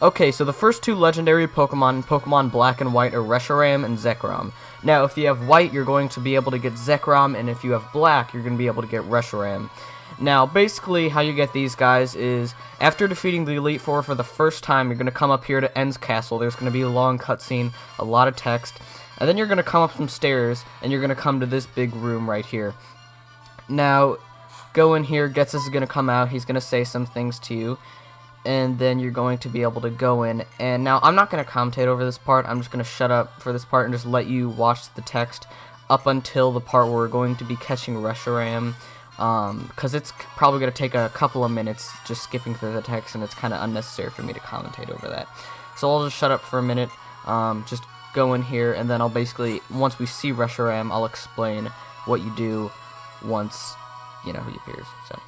Okay, so the first two legendary Pokemon in Pokemon Black and White are Reshiram and Zekrom. Now, if you have White, you're going to be able to get Zekrom, and if you have Black, you're going to be able to get Reshiram. Now, basically, how you get these guys is, after defeating the Elite Four for the first time, you're going to come up here to End's Castle. There's going to be a long cutscene, a lot of text, and then you're going to come up some stairs, and you're going to come to this big room right here. Now, go in here, Ghetsis is going to come out, he's going to say some things to you, and then you're going to be able to go in. And now, I'm not going to commentate over this part, I'm just going to shut up for this part and just let you watch the text up until the part where we're going to be catching Reshiram. Because it's probably going to take a couple of minutes just skipping through the text, and it's kind of unnecessary for me to commentate over that. So I'll just shut up for a minute, just go in here, and then I'll basically, once we see Reshiram, I'll explain what you do once, you know, he appears. So.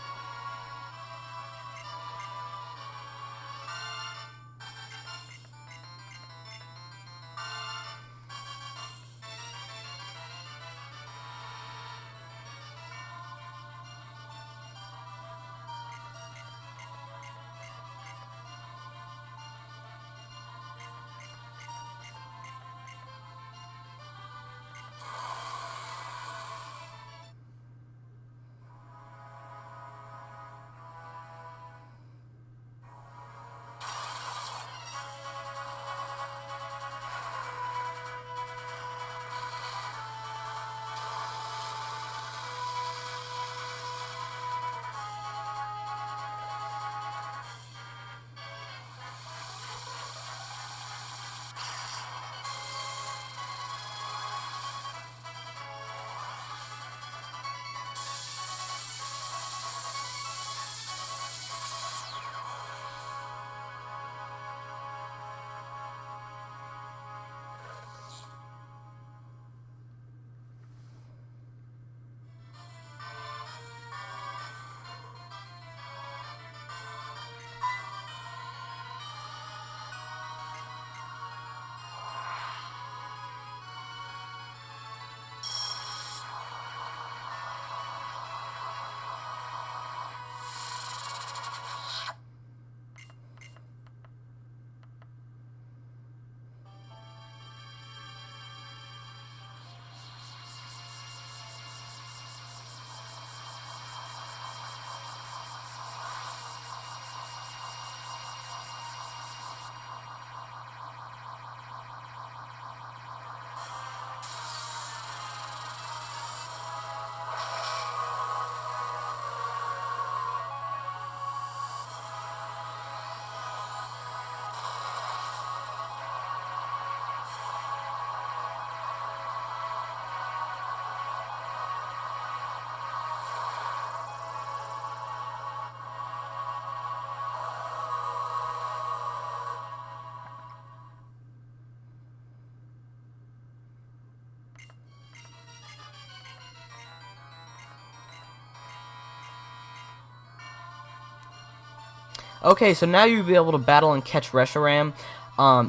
Okay, so now you'll be able to battle and catch Reshiram.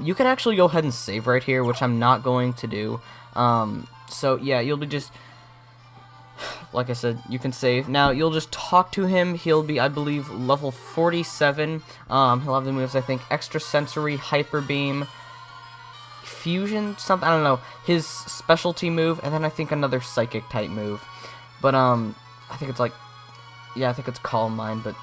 You can actually go ahead and save right here, which I'm not going to do. So yeah, you'll be just, like I said, you can save. Now, you'll just talk to him. He'll be, I believe, level 47. He'll have the moves, I think, Extrasensory, Hyper Beam, Fusion, something, I don't know, his specialty move, and then I think another Psychic type move. But, I think it's like, yeah, I think it's Calm Mind, but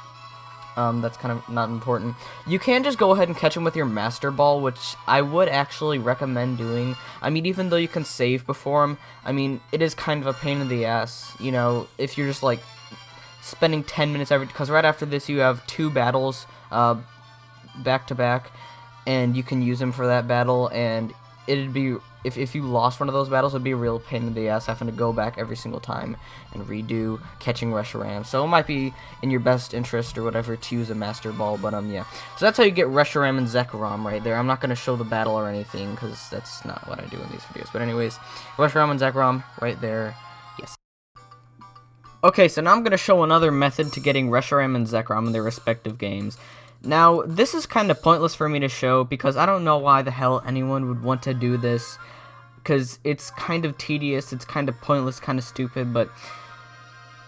that's kind of not important. You can just go ahead and catch him with your Master Ball, which I would actually recommend doing. I mean, even though you can save before him, I mean, it is kind of a pain in the ass, you know, if you're just, like, spending 10 minutes every, because right after this you have 2 battles, back to back, and you can use him for that battle, and it'd be, if you lost one of those battles, it'd be a real pain in the ass having to go back every single time and redo catching Reshiram. So it might be in your best interest or whatever to use a Master Ball, but yeah. So that's how you get Reshiram and Zekrom right there. I'm not going to show the battle or anything because that's not what I do in these videos. But anyways, Reshiram and Zekrom right there. Yes. Okay, so now I'm going to show another method to getting Reshiram and Zekrom in their respective games. Now, this is kind of pointless for me to show because I don't know why the hell anyone would want to do this, because it's kind of tedious, it's kind of pointless, kind of stupid, but...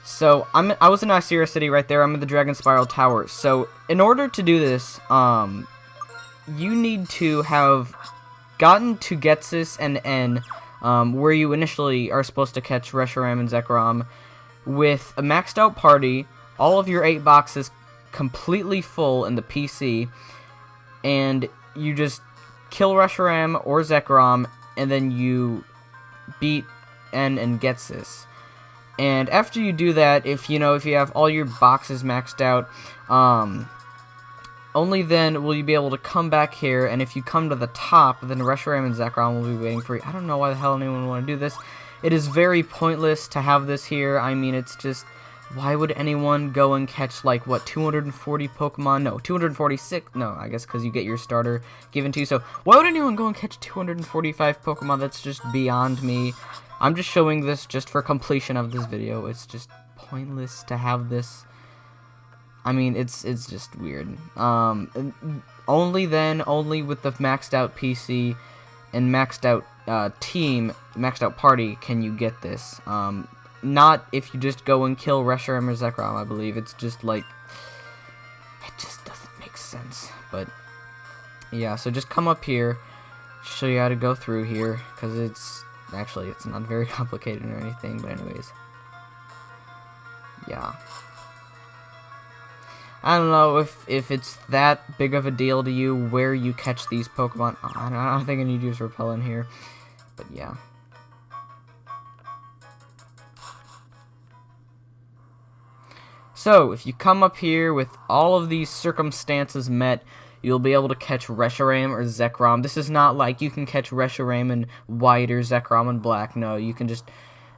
So, I was in Icera City right there, I'm in the Dragon Spiral Tower. So, in order to do this, you need to have gotten to Ghetsis and N, where you initially are supposed to catch Reshiram and Zekrom, with a maxed out party, all of your 8 boxes completely full in the PC, and you just kill Reshiram or Zekrom, and then you beat N and Ghetsis. And after you do that, if you have all your boxes maxed out, only then will you be able to come back here, and if you come to the top, then Reshiram and Zekrom will be waiting for you. I don't know why the hell anyone would want to do this. It is very pointless to have this here. I mean, it's just, why would anyone go and catch, like, what, 240 Pokemon? No, 246. No, I guess because you get your starter given to you. So, why would anyone go and catch 245 Pokemon? That's just beyond me. I'm just showing this just for completion of this video. It's just pointless to have this. I mean, it's just weird. Only with the maxed out PC and maxed out team, maxed out party, can you get this. Not if you just go and kill Reshiram or Zekrom, I believe. It's just like, it just doesn't make sense. But yeah, so just come up here, show you how to go through here, because it's not very complicated or anything, but anyways. Yeah. I don't know if it's that big of a deal to you where you catch these Pokemon. I don't think I need to use Repellent here, but yeah. So, if you come up here with all of these circumstances met, you'll be able to catch Reshiram or Zekrom. This is not like you can catch Reshiram in white or Zekrom in black. No, you can just,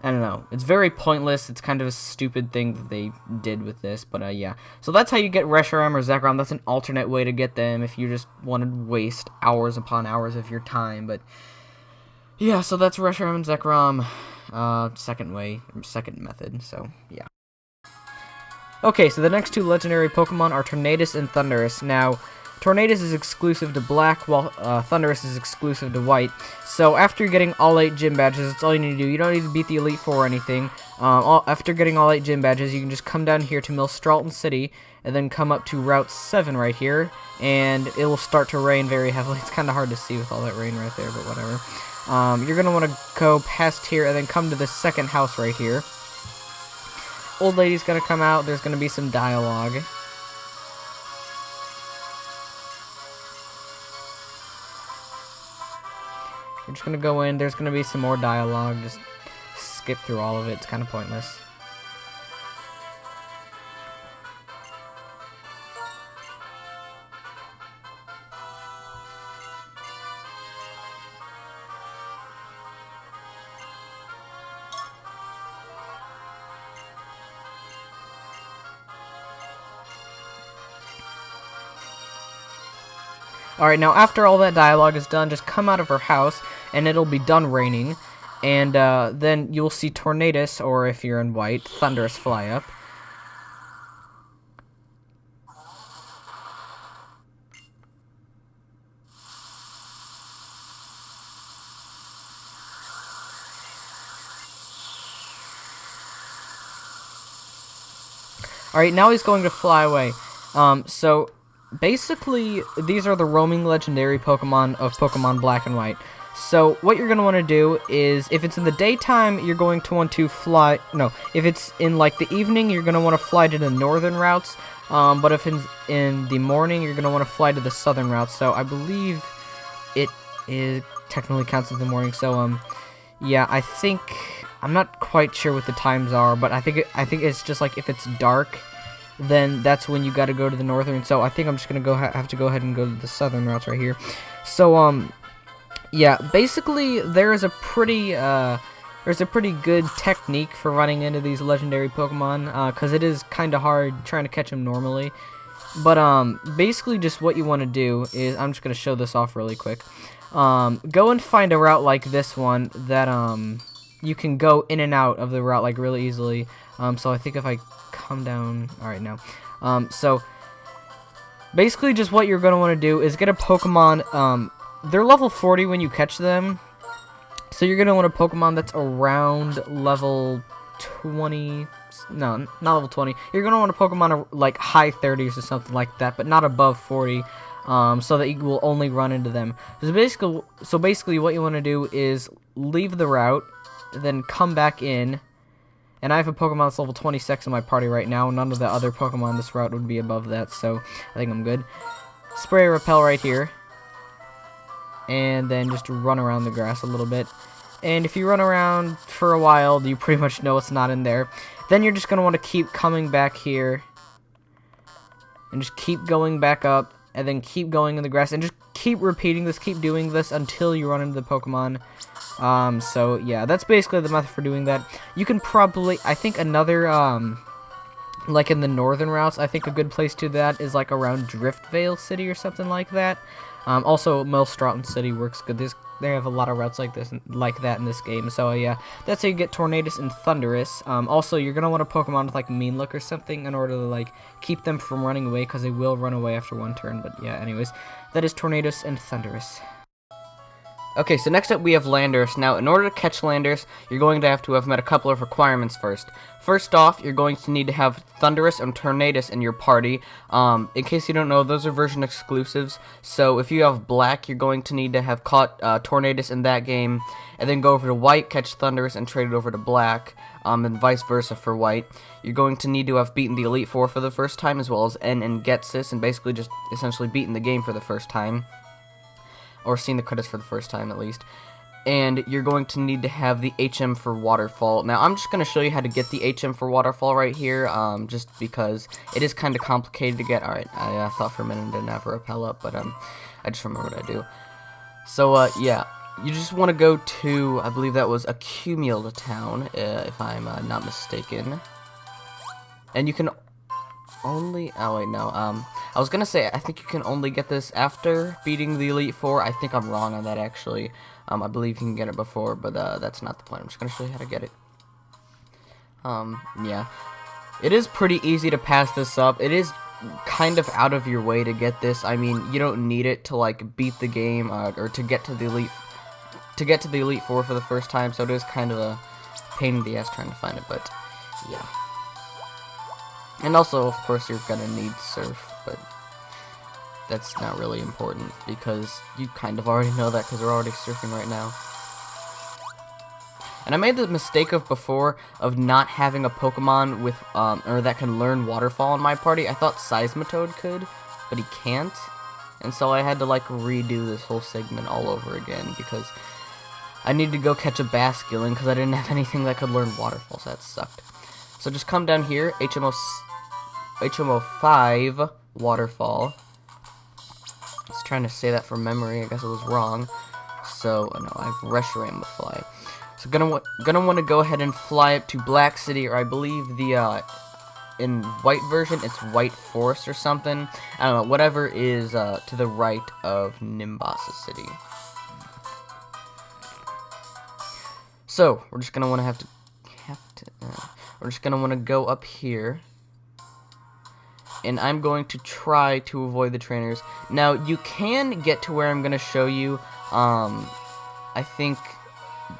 I don't know. It's very pointless. It's kind of a stupid thing that they did with this, but yeah. So that's how you get Reshiram or Zekrom. That's an alternate way to get them if you just want to waste hours upon hours of your time, but yeah, so that's Reshiram and Zekrom, second method, so yeah. Okay, so the next 2 legendary Pokemon are Tornadus and Thundurus. Now, Tornadus is exclusive to black, while Thundurus is exclusive to white. So after getting all 8 gym badges, that's all you need to do. You don't need to beat the Elite Four or anything. After getting all 8 gym badges, you can just come down here to Millstralton City, and then come up to Route 7 right here, and it will start to rain very heavily. It's kind of hard to see with all that rain right there, but whatever. You're going to want to go past here, and then come to the second house right here. Old lady's gonna come out. There's gonna be some dialogue. We're just gonna go in. There's gonna be some more dialogue. Just skip through all of it. It's kind of pointless. Alright, now after all that dialogue is done, just come out of her house, and it'll be done raining, and then you'll see Tornadus, or if you're in white, Thundurus fly up. Alright, now he's going to fly away. So basically, these are the roaming legendary Pokemon of Pokemon Black and White. So, what you're going to want to do is, if it's in the daytime, you're going to want to fly, no, if it's in, like, the evening, you're going to want to fly to the northern routes, but if it's in the morning, you're going to want to fly to the southern routes. So, I believe it technically counts as the morning, so, yeah, I think, I'm not quite sure what the times are, but I think it's just, like, if it's dark, then that's when you got to go to the northern. So I think I'm just gonna have to go ahead and go to the southern routes right here. So yeah, basically there's a pretty good technique for running into these legendary Pokemon, because it is kind of hard trying to catch them normally. But basically just what you want to do is, I'm just gonna show this off really quick. Go and find a route like this one that you can go in and out of the route like really easily. So I think if I come down, alright, now, so basically just what you're going to want to do is get a Pokemon, they're level 40 when you catch them, so you're going to want a Pokemon that's around level 20, no, not level 20, you're going to want a Pokemon like high 30s or something like that, but not above 40, so that you will only run into them. So basically what you want to do is leave the route, then come back in. And I have a Pokemon that's level 26 in my party right now. None of the other Pokemon on this route would be above that, so I think I'm good. Spray Repel right here. And then just run around the grass a little bit. And if you run around for a while, you pretty much know it's not in there. Then you're just going to want to keep coming back here. And just keep going back up. And then keep going in the grass. And just keep repeating this, keep doing this until you run into the Pokemon. So yeah, that's basically the method for doing that. You can probably, I think another, like in the northern routes, I think a good place to do that is like around Driftvale City or something like that. Also, Millstroughton City works good. They have a lot of routes like this, like that in this game. So yeah, that's how you get Tornadus and Thundurus. Also, you're gonna want a Pokemon with like Mean Look or something in order to like keep them from running away, because they will run away after one turn. But yeah, anyways, that is Tornadus and Thundurus. Okay, so next up we have Landorus. Now, in order to catch Landorus, you're going to have met a couple of requirements first. First off, you're going to need to have Thundurus and Tornadus in your party. In case you don't know, those are version exclusives. So if you have Black, you're going to need to have caught Tornadus in that game, and then go over to White, catch Thundurus, and trade it over to Black, and vice versa for White. You're going to need to have beaten the Elite Four for the first time, as well as N and Ghetsis, and basically just essentially beaten the game for the first time. Or seen the credits for the first time, at least. And you're going to need to have the HM for Waterfall. Now, I'm just going to show you how to get the HM for Waterfall right here, just because it is kind of complicated to get. Alright, I thought for a minute I didn't have a Repel up, but I just remembered I do. So, yeah, you just want to go to, I believe that was Accumula Town, if I'm not mistaken. And you can only, oh wait, no, I was gonna say, I think you can only get this after beating the Elite Four. I think I'm wrong on that, actually. I believe you can get it before, but that's not the point. I'm just gonna show you how to get it. Yeah. It is pretty easy to pass this up. It is kind of out of your way to get this. I mean, you don't need it to, like, beat the game, or to get to the Elite Four for the first time, so it is kind of a pain in the ass trying to find it, but, yeah. And also, of course, you're gonna need Surf, but that's not really important, because you kind of already know that, because we're already surfing right now. And I made the mistake of before of not having a Pokemon with, or that can learn Waterfall in my party. I thought Seismitoad could, but he can't. And so I had to, like, redo this whole segment all over again, because I needed to go catch a Basculin, because I didn't have anything that could learn Waterfall, so that sucked. So just come down here, HM05 Waterfall. I was trying to say that from memory, I guess it was wrong. So, no, I have Reshiram to fly. So, gonna want to go ahead and fly up to Black City, or I believe the, in White version, it's White Forest or something. I don't know, whatever is, to the right of Nimbasa City. So, we're just gonna want to we're just gonna want to go up here. And I'm going to try to avoid the trainers. Now, you can get to where I'm going to show you, I think,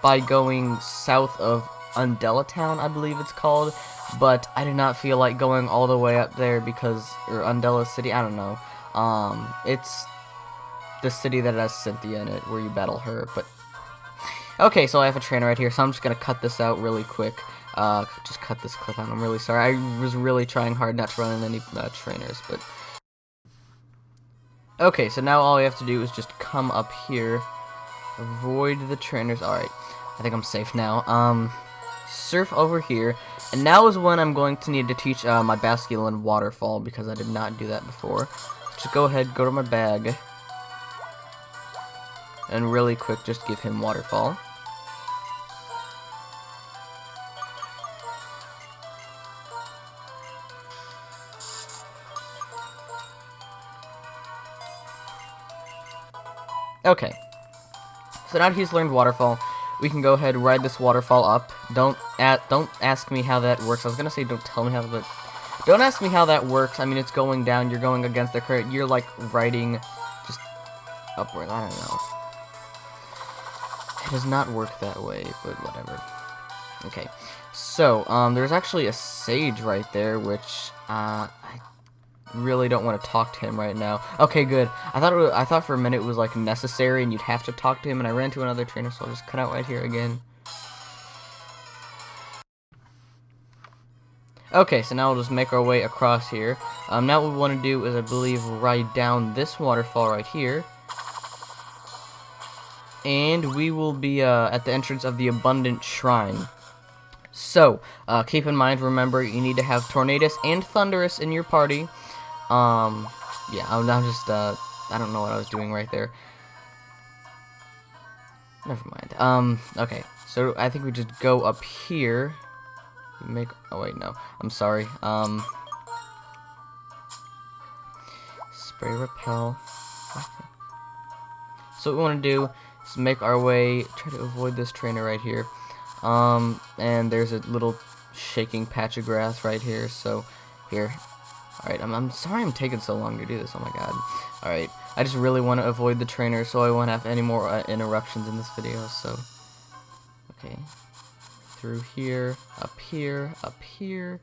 by going south of Undella Town, I believe it's called. But I did not feel like going all the way up there because, or Undella City, I don't know. It's the city that has Cynthia in it, where you battle her, but... Okay, so I have a trainer right here, so I'm just going to cut this out really quick. Just cut this clip out. I'm really sorry. I was really trying hard not to run in any trainers, but... Okay, so now all you have to do is just come up here, avoid the trainers. Alright, I think I'm safe now. Surf over here, and now is when I'm going to need to teach my Basculin Waterfall, because I did not do that before. Just go ahead, go to my bag, and really quick, just give him Waterfall. Okay, so now that he's learned Waterfall, we can go ahead and ride this Waterfall up. Don't ask me how that works. I was gonna say don't tell me how, but don't ask me how that works. I mean, it's going down. You're going against the current. You're like riding just upward. I don't know. It does not work that way, but whatever. Okay, so there's actually a Sage right there, which really don't want to talk to him right now. Okay, good. I thought for a minute it was like necessary and you'd have to talk to him, and I ran to another trainer, so I'll just cut out right here again. Okay, so now we'll just make our way across here. Now what we want to do is, I believe, ride down this waterfall right here. And we will be at the entrance of the Abundant Shrine. So, keep in mind, remember, you need to have Tornadus and Thundurus in your party. Yeah, I'm just, I don't know what I was doing right there. Never mind. Okay, so I think we just go up here. Oh wait, no, I'm sorry. Spray Repel. So what we want to do is make our way, try to avoid this trainer right here. And there's a little shaking patch of grass right here, so here. Alright, I'm sorry I'm taking so long to do this, oh my god. Alright, I just really want to avoid the trainer so I won't have any more interruptions in this video, so. Okay. Through here, up here, up here.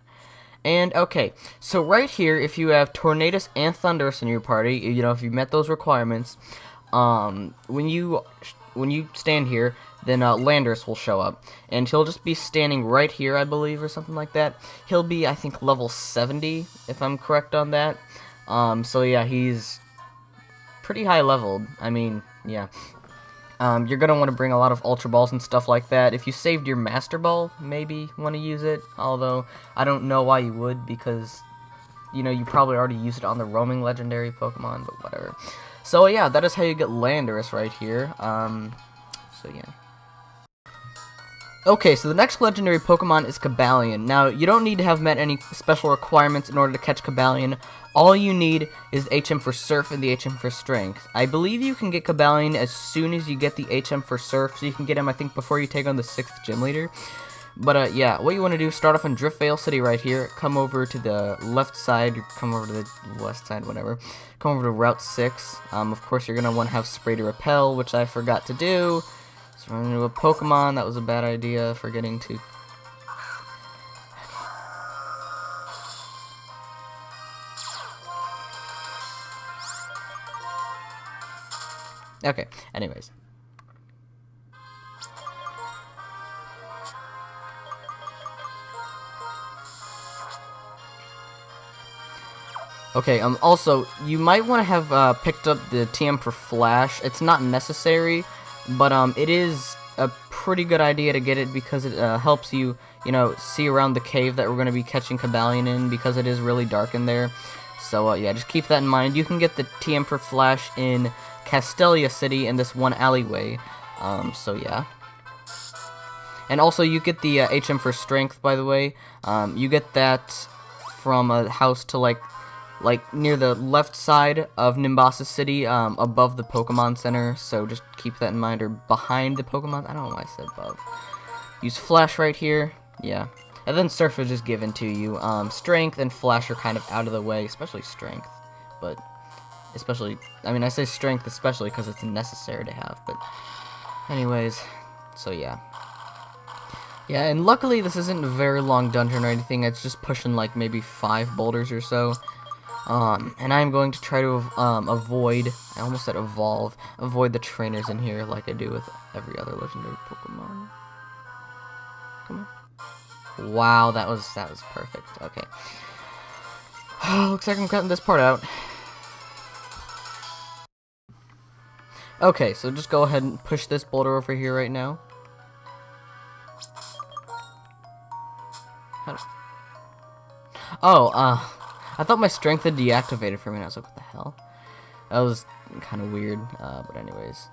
And, okay, so right here, if you have Tornadus and Thundurus in your party, you know, if you met those requirements, when you stand here, then Landorus will show up, and he'll just be standing right here, I believe, or something like that. He'll be, I think, level 70, if I'm correct on that. So yeah, he's pretty high leveled. I mean, yeah. You're gonna want to bring a lot of Ultra Balls and stuff like that. If you saved your Master Ball, maybe want to use it, although I don't know why you would, because, you know, you probably already used it on the roaming legendary Pokemon, but whatever. So yeah, that is how you get Landorus right here. So yeah. Okay, so the next legendary Pokemon is Cobalion. Now, you don't need to have met any special requirements in order to catch Cobalion. All you need is the HM for Surf and the HM for Strength. I believe you can get Cobalion as soon as you get the HM for Surf, so you can get him, I think, before you take on the 6th Gym Leader. But, yeah, what you want to do, start off in Driftvale City right here, come over to the left side, come over to the west side, whatever, come over to Route 6. Of course, you're going to want to have Spray to Repel, which I forgot to do. So run into a Pokemon, that was a bad idea, forgetting to... Okay, anyways. Okay, also, you might want to have picked up the TM for Flash. It's not necessary, but it is a pretty good idea to get it because it helps you, you know, see around the cave that we're going to be catching Cobalion in, because it is really dark in there. So yeah, just keep that in mind. You can get the TM for Flash in Castelia City in this one alleyway. So yeah. And also you get the HM for Strength, by the way. You get that from a house to like near the left side of Nimbasa City, above the Pokemon Center, so just keep that in mind, or behind the Pokemon, I don't know why I said above. Use Flash right here, yeah. And then Surf is just given to you. Strength and Flash are kind of out of the way, especially Strength, but especially, I mean, I say Strength especially because it's necessary to have, but anyways, so yeah. Yeah, and luckily this isn't a very long dungeon or anything, it's just pushing like maybe 5 boulders or so. And I'm going to try to avoid, I almost said evolve, avoid the trainers in here like I do with every other legendary Pokemon. Come on. Wow, that was perfect. Okay. Looks like I'm cutting this part out. Okay, so just go ahead and push this boulder over here right now. I thought my strength had deactivated for me, and I was like, what the hell? That was kind of weird, but anyways.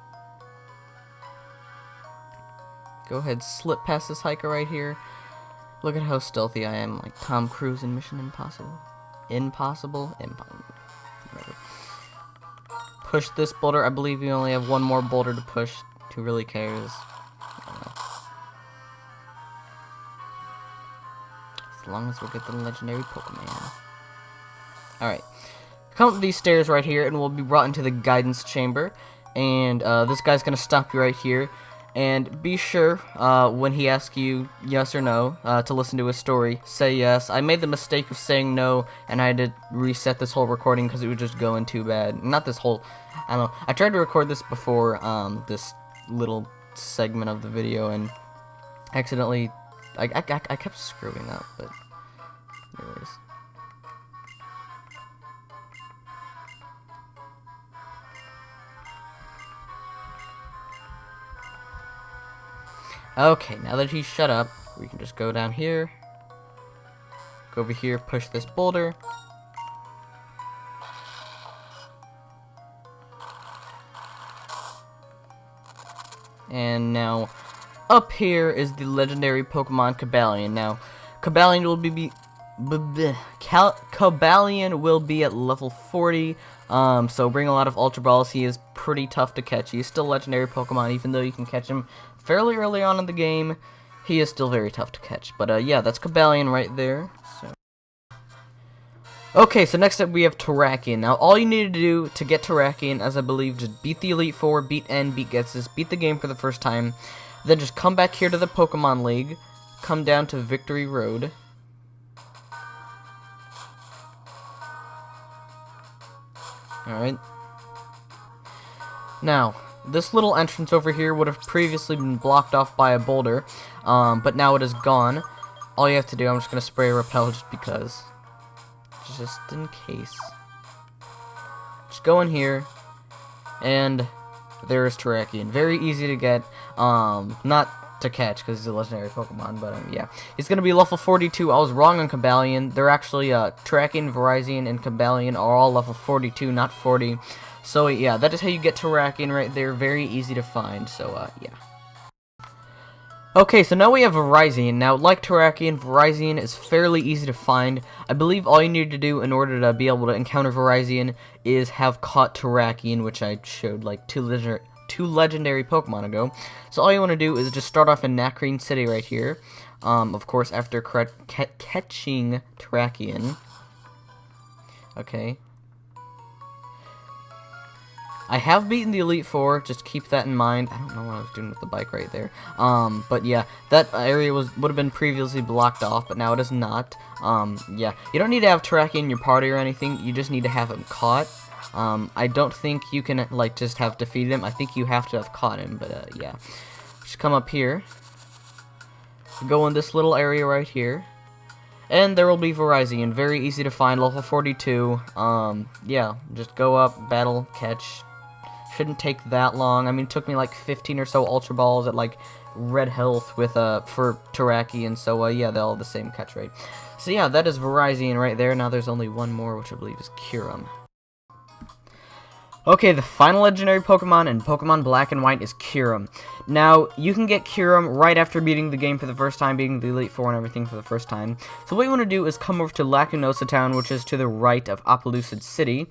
Go ahead, slip past this hiker right here. Look at how stealthy I am, like Tom Cruise in Mission Impossible. Impossible? Whatever. Push this boulder. I believe you only have one more boulder to push. Who really cares? I don't know. As long as we get the legendary Pokemon. Alright. Come up these stairs right here, and we'll be brought into the guidance chamber. And this guy's going to stop you right here. And be sure, when he asks you yes or no, to listen to his story, say yes. I made the mistake of saying no, and I had to reset this whole recording because it was just going too bad. Not this whole, I don't know. I tried to record this before, this little segment of the video, and accidentally, I kept screwing up, but anyways. Okay, now that he's shut up, we can just go down here, go over here, push this boulder, and now up here is the legendary Pokemon Cobalion. Now, Cobalion will be at level 40, so bring a lot of Ultra Balls. He is pretty tough to catch. He is still legendary Pokemon, even though you can catch him fairly early on in the game. He is still very tough to catch. But yeah, that's Cobalion right there. So. Okay, so next up we have Terrakion. Now, all you need to do to get Terrakion, as I believe, just beat the Elite Four, beat N, beat Ghetsis, beat the game for the first time, then just come back here to the Pokemon League, come down to Victory Road. Alright. Now, this little entrance over here would have previously been blocked off by a boulder, but now it is gone. All you have to do, I'm just going to spray Repel just because. Just in case. Just go in here, and there is Terrakion. Very easy to get, not to catch because he's a legendary Pokemon, but yeah. He's going to be level 42. I was wrong on Cobalion. They're actually, Terrakion, Virizion, and Cobalion are all level 42, not 40. So yeah, that is how you get Terrakion right there. Very easy to find, so yeah. Okay, so now we have Virizion. Now, like Terrakion, Virizion is fairly easy to find. I believe all you need to do in order to be able to encounter Virizion is have caught Terrakion, which I showed like two legendary Pokemon ago. So all you want to do is just start off in Nacrene City right here. Of course, after catching Terrakion. Okay. I have beaten the Elite Four, just keep that in mind. I don't know what I was doing with the bike right there. But yeah, that area would have been previously blocked off, but now it is not. Yeah, you don't need to have Terrakion in your party or anything, you just need to have him caught. I don't think you can, like, just have defeated him. I think you have to have caught him, but yeah. Just come up here. Go in this little area right here. And there will be Virizion, very easy to find, level 42. Yeah, just go up, battle, catch. Shouldn't take that long. I mean, it took me like 15 or so Ultra Balls at like red health with for Terrakion, so yeah, they're all the same catch rate. So yeah, that is Virizion right there. Now there's only one more, which I believe is Kyurem. Okay, the final legendary Pokemon in Pokemon Black and White is Kyurem. Now, you can get Kyurem right after beating the game for the first time, beating the Elite Four and everything for the first time. So what you want to do is come over to Lacunosa Town, which is to the right of Opelucid City.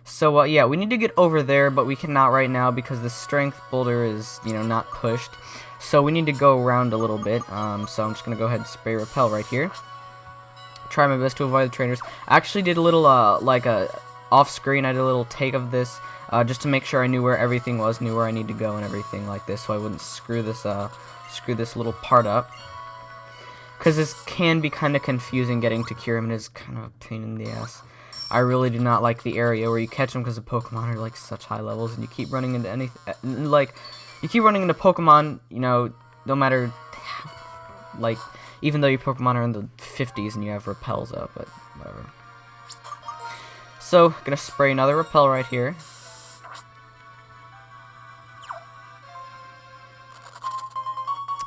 So, yeah, we need to get over there, but we cannot right now because the Strength Boulder is, you know, not pushed. So we need to go around a little bit. So I'm just going to go ahead and spray Repel right here. Try my best to avoid the trainers. I actually did a little, off-screen, I did a little take of this, just to make sure I knew where everything was, knew where I need to go and everything like this, so I wouldn't screw this little part up. Because this can be kind of confusing getting to Kyurem, and it's kind of a pain in the ass. I really do not like the area where you catch them because the Pokemon are like such high levels, and you keep running into anything, like, you keep running into Pokemon, you know, no matter, like, even though your Pokemon are in the 50s and you have Repels up, but whatever. So, gonna spray another Repel right here.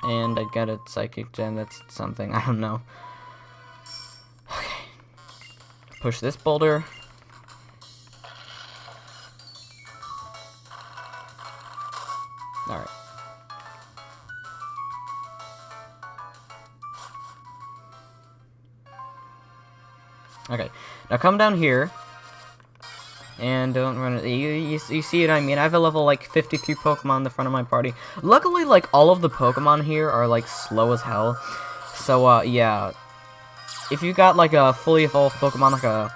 And I got a Psychic Gem, that's something, I don't know. Okay. Push this boulder. Alright. Okay, now come down here. And don't run it. You see what I mean? I have a level like 53 Pokemon in the front of my party. Luckily, like, all of the Pokemon here are like slow as hell. So yeah. If you got like a fully evolved Pokemon, like a,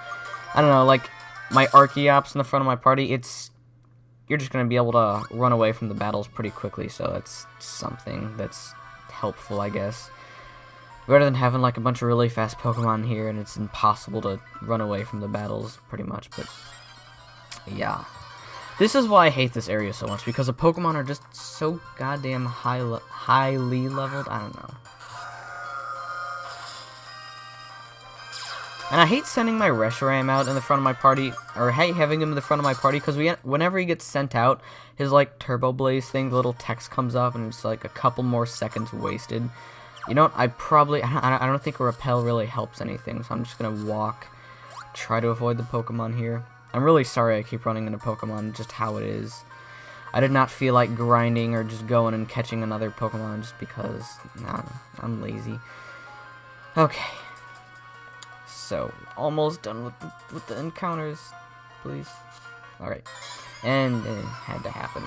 I don't know, like my Archeops in the front of my party, it's you're just going to be able to run away from the battles pretty quickly, so that's something that's helpful, I guess. Rather than having like a bunch of really fast Pokemon here, and it's impossible to run away from the battles, pretty much, but yeah. This is why I hate this area so much, because the Pokemon are just so goddamn highly leveled, I don't know. And I hate sending my Reshiram out in the front of my party, or hate having him in the front of my party, because whenever he gets sent out, his, like, Turbo Blaze thing, the little text comes up, and it's, like, a couple more seconds wasted. You know what, I don't think a Repel really helps anything, so I'm just gonna walk, try to avoid the Pokemon here. I'm really sorry I keep running into Pokemon, just how it is. I did not feel like grinding or just going and catching another Pokemon just because, nah, I'm lazy. Okay. So, almost done with the encounters, please. Alright. And it had to happen.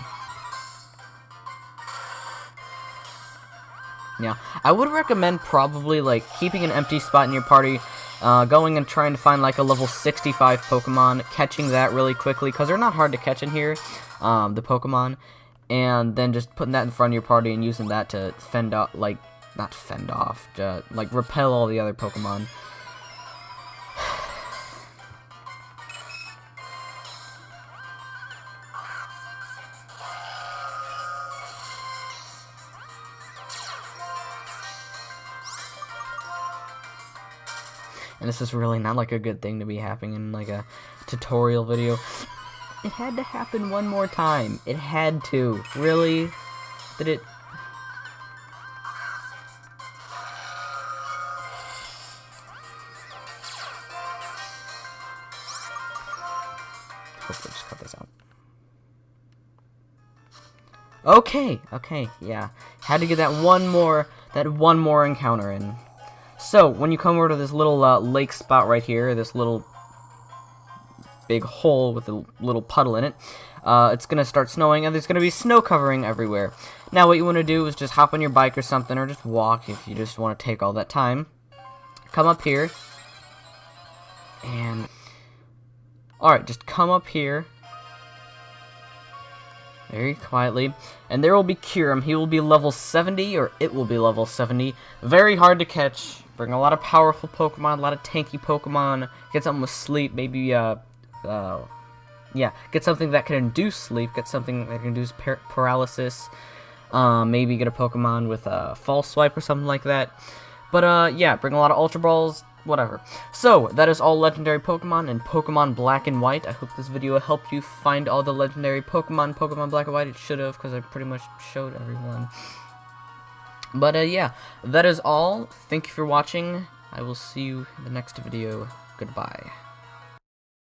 Yeah, I would recommend probably, like, keeping an empty spot in your party, going and trying to find, like, a level 65 Pokemon, catching that really quickly, because they're not hard to catch in here, the Pokemon, and then just putting that in front of your party and using that to fend off, like, not fend off, like, repel all the other Pokemon. And this is really not, like, a good thing to be happening in, like, a tutorial video. It had to happen one more time. It had to. Really? Did it? Hopefully just cut this out. Okay, yeah. Had to get that one more encounter in. So, when you come over to this little lake spot right here, this little big hole with a little puddle in it, it's going to start snowing, and there's going to be snow covering everywhere. Now, what you want to do is just hop on your bike or something, or just walk if you just want to take all that time. Come up here, and... Alright, just come up here. Very quietly. And there will be Kyurem. He will be level 70, or it will be level 70. Very hard to catch. Bring a lot of powerful Pokemon, a lot of tanky Pokemon. Get something with sleep, maybe, yeah, get something that can induce sleep. Get something that can induce paralysis. Maybe get a Pokemon with a False Swipe or something like that. But, yeah, bring a lot of Ultra Balls. Whatever. So, that is all legendary Pokemon in Pokemon Black and White. I hope this video helped you find all the legendary Pokemon Black and White. It should have, because I pretty much showed everyone. But, yeah, that is all. Thank you for watching. I will see you in the next video. Goodbye.